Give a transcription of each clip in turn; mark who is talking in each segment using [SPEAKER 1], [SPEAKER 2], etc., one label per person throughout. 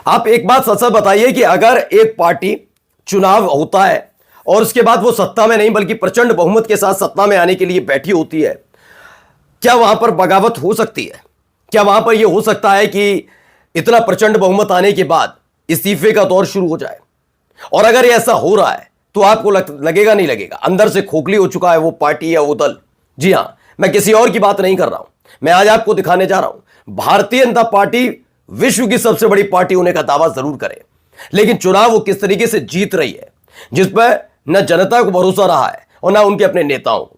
[SPEAKER 1] आप एक बात सच सच बताइए कि अगर एक पार्टी चुनाव होता है और उसके बाद वो सत्ता में नहीं बल्कि प्रचंड बहुमत के साथ सत्ता में आने के लिए बैठी होती है, क्या वहां पर बगावत हो सकती है? क्या वहां पर यह हो सकता है कि इतना प्रचंड बहुमत आने के बाद इस्तीफे का दौर शुरू हो जाए? और अगर ये ऐसा हो रहा है तो आपको लगेगा नहीं लगेगा अंदर से खोखली हो चुका है वो पार्टी या वो दल? जी हां, मैं किसी और की बात नहीं कर रहा हूं। मैं आज आपको दिखाने जा रहा हूं भारतीय जनता पार्टी विश्व की सबसे बड़ी पार्टी होने का दावा जरूर करे, लेकिन चुनाव वो किस तरीके से जीत रही है जिस पर न जनता को भरोसा रहा है और ना उनके अपने नेताओं को।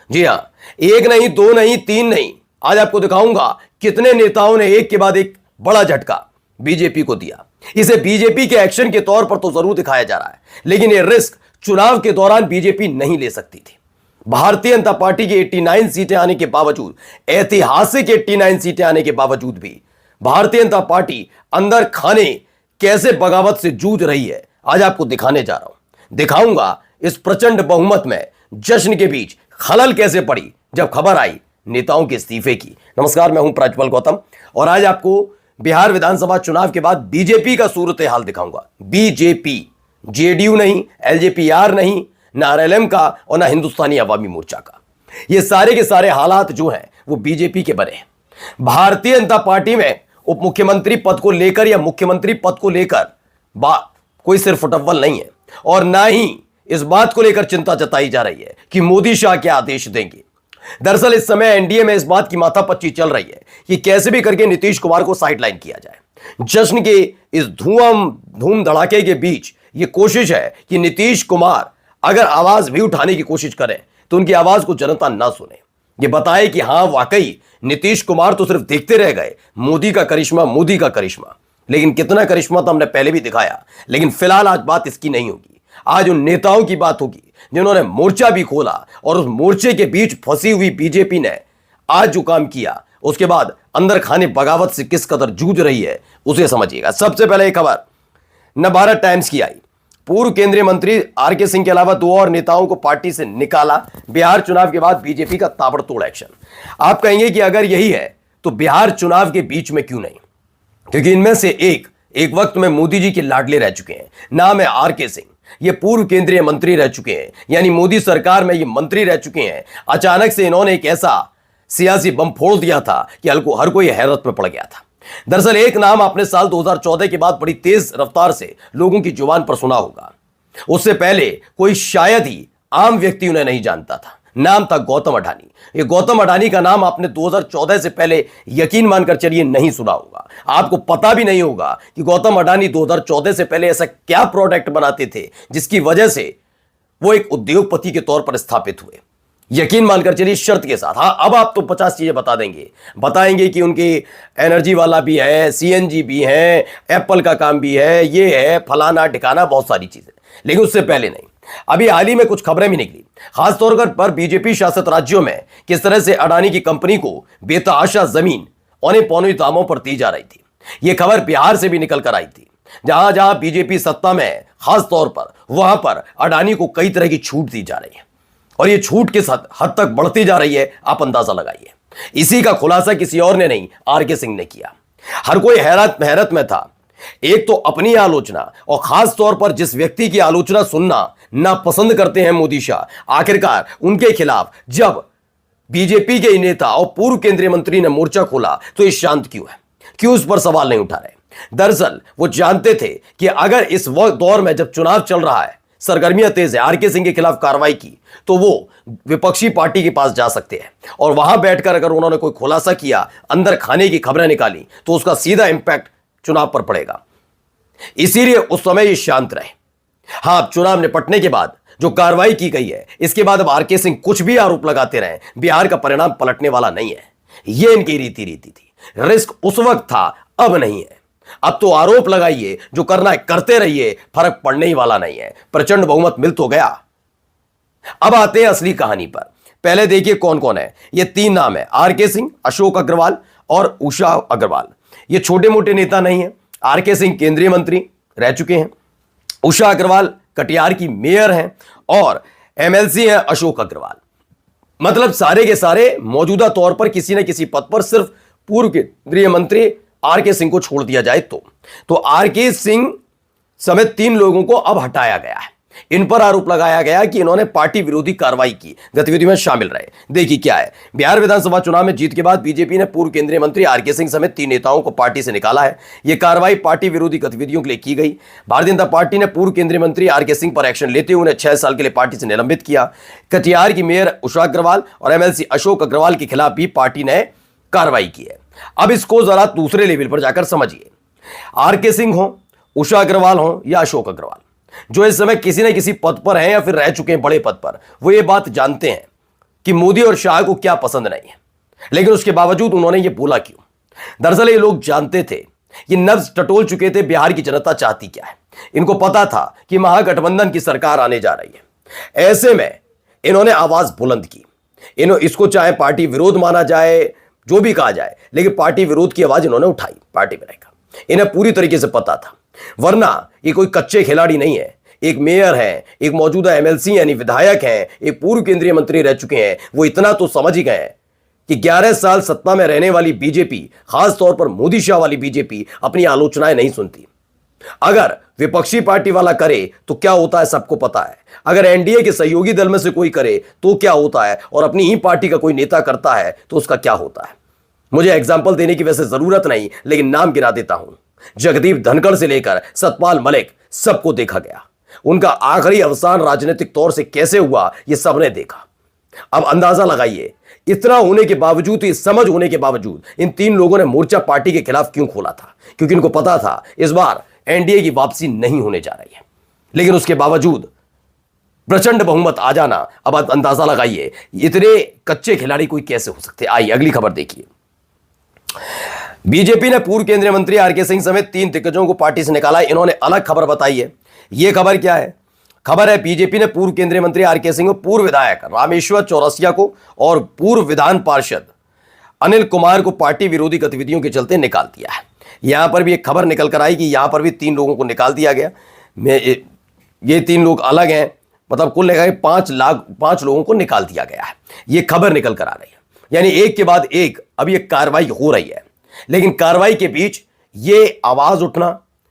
[SPEAKER 1] जी हां, एक नहीं, दो नहीं, तीन नहीं, आज आपको दिखाऊंगा कितने नेताओं ने एक के बाद एक बड़ा झटका बीजेपी को दिया। इसे बीजेपी के एक्शन के तौर पर तो जरूर दिखाया जा रहा है, लेकिन यह रिस्क चुनाव के दौरान बीजेपी नहीं ले सकती थी। भारतीय जनता पार्टी की 89 सीटें आने के बावजूद, ऐतिहासिक 89 सीटें आने के बावजूद भी भारतीय जनता पार्टी अंदर खाने कैसे बगावत से जूझ रही है, आज आपको दिखाने जा रहा हूं। दिखाऊंगा इस प्रचंड बहुमत में जश्न के बीच खलल कैसे पड़ी जब खबर आई नेताओं के इस्तीफे की। नमस्कार, मैं हूं प्रज्वल गौतम और आज आपको बिहार विधानसभा चुनाव के बाद बीजेपी का सूरत हाल दिखाऊंगा। बीजेपी, जेडीयू नहीं, एलजेपीआर नहीं, ना आरएलएम का और ना हिंदुस्तानी अवामी मोर्चा का। ये सारे के सारे हालात जो हैं वो बीजेपी के बने हैं। भारतीय जनता पार्टी में उप मुख्यमंत्री पद को लेकर या मुख्यमंत्री पद को लेकर बात कोई सिर्फ फुटअव्वल नहीं है और ना ही इस बात को लेकर चिंता जताई जा रही है कि मोदी शाह क्या आदेश देंगे। दरअसल इस समय एनडीए में इस बात की माथापच्ची चल रही है कि कैसे भी करके नीतीश कुमार को साइडलाइन किया जाए। जश्न के इस धूम धड़ाके के बीच यह कोशिश है कि नीतीश कुमार अगर आवाज भी उठाने की कोशिश करें तो उनकी आवाज को जनता ना सुने, ये बताए कि हां वाकई नीतीश कुमार तो सिर्फ देखते रह गए मोदी का करिश्मा, मोदी का करिश्मा। लेकिन कितना करिश्मा तो हमने पहले भी दिखाया, लेकिन फिलहाल आज बात इसकी नहीं होगी। आज उन नेताओं की बात होगी जिन्होंने मोर्चा भी खोला और उस मोर्चे के बीच फंसी हुई बीजेपी ने आज जो काम किया उसके बाद अंदर खाने बगावत से किस कदर जूझ रही है उसे समझिएगा। सबसे पहले एक खबर नवभारत टाइम्स की आई। पूर्व केंद्रीय मंत्री आरके सिंह के अलावा दो और नेताओं को पार्टी से निकाला। बिहार चुनाव के बाद बीजेपी का ताबड़तोड़ एक्शन। आप कहेंगे कि अगर यही है तो बिहार चुनाव के बीच में क्यों नहीं, क्योंकि इनमें से एक वक्त में मोदी जी के लाडले रह चुके हैं। नाम है आरके सिंह। ये पूर्व केंद्रीय मंत्री रह चुके हैं, यानी मोदी सरकार में ये मंत्री रह चुके हैं। अचानक से इन्होंने एक ऐसा सियासी बम फोड़ दिया था कि हर कोई हैरत में पड़ गया था। दरअसल एक नाम आपने साल 2014 के बाद बड़ी तेज रफ्तार से लोगों की जुबान पर सुना होगा। उससे पहले कोई शायद ही आम व्यक्ति उन्हें नहीं जानता था। नाम था गौतम अडानी। ये गौतम अडानी का नाम आपने 2014 से पहले यकीन मानकर चलिए नहीं सुना होगा। आपको पता भी नहीं होगा कि गौतम अडानी 2014 से पहले ऐसा क्या प्रोडक्ट बनाते थे जिसकी वजह से वो एक उद्योगपति के तौर पर स्थापित हुए। यकीन मानकर चलिए शर्त के साथ। हाँ, अब आप तो 50 चीजें बताएंगे कि उनकी एनर्जी वाला भी है, सीएनजी भी है, एप्पल का काम भी है, ये है फलाना ठिकाना, बहुत सारी चीजें। लेकिन उससे पहले नहीं, अभी हाल ही में कुछ खबरें भी निकली, खासतौर पर बीजेपी शासित राज्यों में किस तरह से अडानी की कंपनी को बेतहाशा जमीन औने पौने दामों पर दी जा रही थी। यह खबर बिहार से भी निकल कर आई थी। जहां जहां बीजेपी सत्ता में है, खासतौर पर वहां पर अडानी को कई तरह की छूट दी जा रही है और यह छूट किस हद तक बढ़ती जा रही है आप अंदाजा लगाइए। इसी का खुलासा किसी और ने नहीं, आरके सिंह ने किया। हर कोई हैरत में था। एक तो अपनी आलोचना और खास तौर पर जिस व्यक्ति की आलोचना सुनना ना पसंद करते हैं मोदी शाह, आखिरकार उनके खिलाफ जब बीजेपी के नेता और पूर्व केंद्रीय मंत्री ने मोर्चा खोला तो ये शांत क्यों है, क्यों उस पर सवाल नहीं उठा रहे? दरअसल वो जानते थे कि अगर इस वक्त दौर में जब चुनाव चल रहा है, सरगर्मियां तेज है, आरके सिंह के खिलाफ कार्रवाई की तो वो विपक्षी पार्टी के पास जा सकते हैं और वहां बैठकर अगर उन्होंने कोई खुलासा किया, अंदर खाने की खबरें निकाली तो उसका सीधा इंपैक्ट चुनाव पर पड़ेगा। इसीलिए उस समय ये शांत रहे। हां, चुनाव निपटने के बाद जो कार्रवाई की गई है इसके बाद अब आरके सिंह कुछ भी आरोप लगाते रहे, बिहार का परिणाम पलटने वाला नहीं है। यह इनकी रीति थी। रिस्क उस वक्त था, अब नहीं है। अब तो आरोप लगाइए, जो करना है करते रहिए, फर्क पड़ने ही वाला नहीं है। प्रचंड बहुमत मिल तो गया। अब आते हैं असली कहानी पर। पहले देखिए कौन कौन है। ये तीन नाम है, आरके सिंह, अशोक अग्रवाल और उषा अग्रवाल। ये छोटे मोटे नेता नहीं है। आरके सिंह केंद्रीय मंत्री रह चुके हैं, उषा अग्रवाल कटिहार की मेयर हैं और एमएलसी हैं अशोक अग्रवाल। मतलब सारे के सारे मौजूदा तौर पर किसी न किसी पद पर, सिर्फ पूर्व केंद्रीय मंत्री आरके सिंह को छोड़ दिया जाए तो आरके सिंह समेत 3 लोगों को अब हटाया गया है। इन पर आरोप लगाया गया कि इन्होंने पार्टी विरोधी कार्रवाई की गतिविधि में शामिल रहे। देखिए क्या है, बिहार विधानसभा चुनाव में जीत के बाद बीजेपी ने पूर्व केंद्रीय मंत्री आरके सिंह समेत 3 नेताओं को पार्टी से निकाला है। यह कार्रवाई पार्टी विरोधी गतिविधियों के लिए की गई। भारतीय जनता पार्टी ने पूर्व केंद्रीय मंत्री आरके सिंह पर एक्शन लेते हुए उन्हें 6 साल के लिए पार्टी से निलंबित किया। कटिहार की मेयर उषा अग्रवाल और एमएलसी अशोक अग्रवाल के खिलाफ भी पार्टी ने कार्रवाई की है। अब इसको जरा दूसरे लेवल पर जाकर समझिए। आरके सिंह हो, उषा अग्रवाल हो या अशोक अग्रवाल, जो इस समय किसी न किसी पद पर हैं या फिर रह चुके हैं बड़े पद पर, वो ये बात जानते हैं कि मोदी और शाह को क्या पसंद नहीं है, लेकिन उसके बावजूद उन्होंने ये बोला क्यों? दरअसल ये लोग जानते थे, ये नब्ज टटोल चुके थे बिहार की जनता चाहती क्या है। इनको पता था कि महागठबंधन की सरकार आने जा रही है। ऐसे में इन्होंने आवाज बुलंद की। इसको चाहे पार्टी विरोध माना जाए, जो भी कहा जाए, लेकिन पार्टी विरोध की आवाज इन्होंने उठाई पार्टी में रहकर। इन्हें पूरी तरीके से पता था, वरना ये कोई कच्चे खिलाड़ी नहीं है। एक मेयर है, एक मौजूदा एमएलसी यानी विधायक हैं, एक पूर्व केंद्रीय मंत्री रह चुके हैं। वो इतना तो समझ ही गए हैं कि 11 साल सत्ता में रहने वाली बीजेपी, खासतौर पर मोदी शाह वाली बीजेपी, अपनी आलोचनाएं नहीं सुनती। अगर विपक्षी पार्टी वाला करे तो क्या होता है सबको पता है। अगर एनडीए के सहयोगी दल में से कोई करे तो क्या होता है, और अपनी ही पार्टी का कोई नेता करता है तो उसका क्या होता है। मुझे एग्जाम्पल देने की वैसे जरूरत नहीं, लेकिन नाम गिरा देता हूं। जगदीप धनखड़ से लेकर सतपाल मलिक, सबको देखा गया। उनका आखिरी अवसान राजनीतिक तौर से कैसे हुआ ये सबने देखा। अब अंदाजा लगाइए, इतना होने के बावजूद, इस समझ होने के बावजूद इन 3 लोगों ने मोर्चा पार्टी के खिलाफ क्यों खोला था? क्योंकि इनको पता था इस बार एनडीए की वापसी नहीं होने जा रही है। लेकिन उसके बावजूद प्रचंड बहुमत आ जाना, अब अंदाजा लगाइए इतने कच्चे खिलाड़ी कोई कैसे हो सकते। आइए अगली खबर देखिए। बीजेपी ने पूर्व केंद्रीय मंत्री आरके सिंह समेत 3 दिग्गजों को पार्टी से निकाला। इन्होंने अलग खबर बताई है। यह खबर क्या है? खबर है बीजेपी ने पूर्व केंद्रीय मंत्री आरके सिंह को, पूर्व विधायक रामेश्वर चौरसिया को और पूर्व विधान पार्षद अनिल कुमार को पार्टी विरोधी गतिविधियों के चलते निकाल दिया है। यहां पर भी एक खबर निकल कर आई कि यहां पर भी 3 लोगों को निकाल दिया गया। ये 3 लोग अलग हैं, मतलब कुल मिलाकर 5 लोगों को निकाल दिया गया है। यह खबर निकल कर आ रही है, यानी एक के बाद एक अब यह कार्रवाई हो रही है। लेकिन कार्रवाई के बीच यह आवाज उठना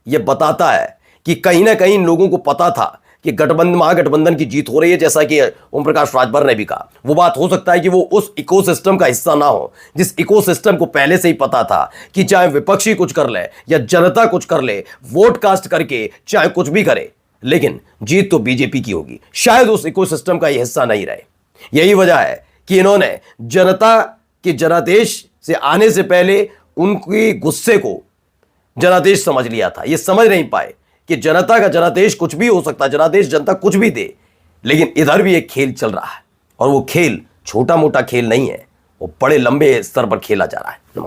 [SPEAKER 1] यह बताता है कि कहीं ना कहीं इन लोगों को पता था कि महागठबंधन की जीत हो रही है। जैसा कि ओम प्रकाश राजभर ने भी कहा, वो बात हो सकता है कि वो उस इकोसिस्टम का हिस्सा ना हो, जिस इकोसिस्टम को पहले से ही पता था कि चाहे विपक्षी कुछ कर ले या जनता कुछ कर ले, वोट कास्ट करके चाहे कुछ भी करे, लेकिन जीत तो बीजेपी की होगी। शायद उस इकोसिस्टम का यह हिस्सा नहीं रहे। यही वजह है कि इन्होंने जनता के जनादेश से आने से पहले उनकी गुस्से को जनादेश समझ लिया था। ये समझ नहीं पाए कि जनता का जनादेश कुछ भी हो सकता है, जनादेश जनता कुछ भी दे। लेकिन इधर भी एक खेल चल रहा है, और वो खेल छोटा मोटा खेल नहीं है, वो बड़े लंबे स्तर पर खेला जा रहा है। नमस्कार।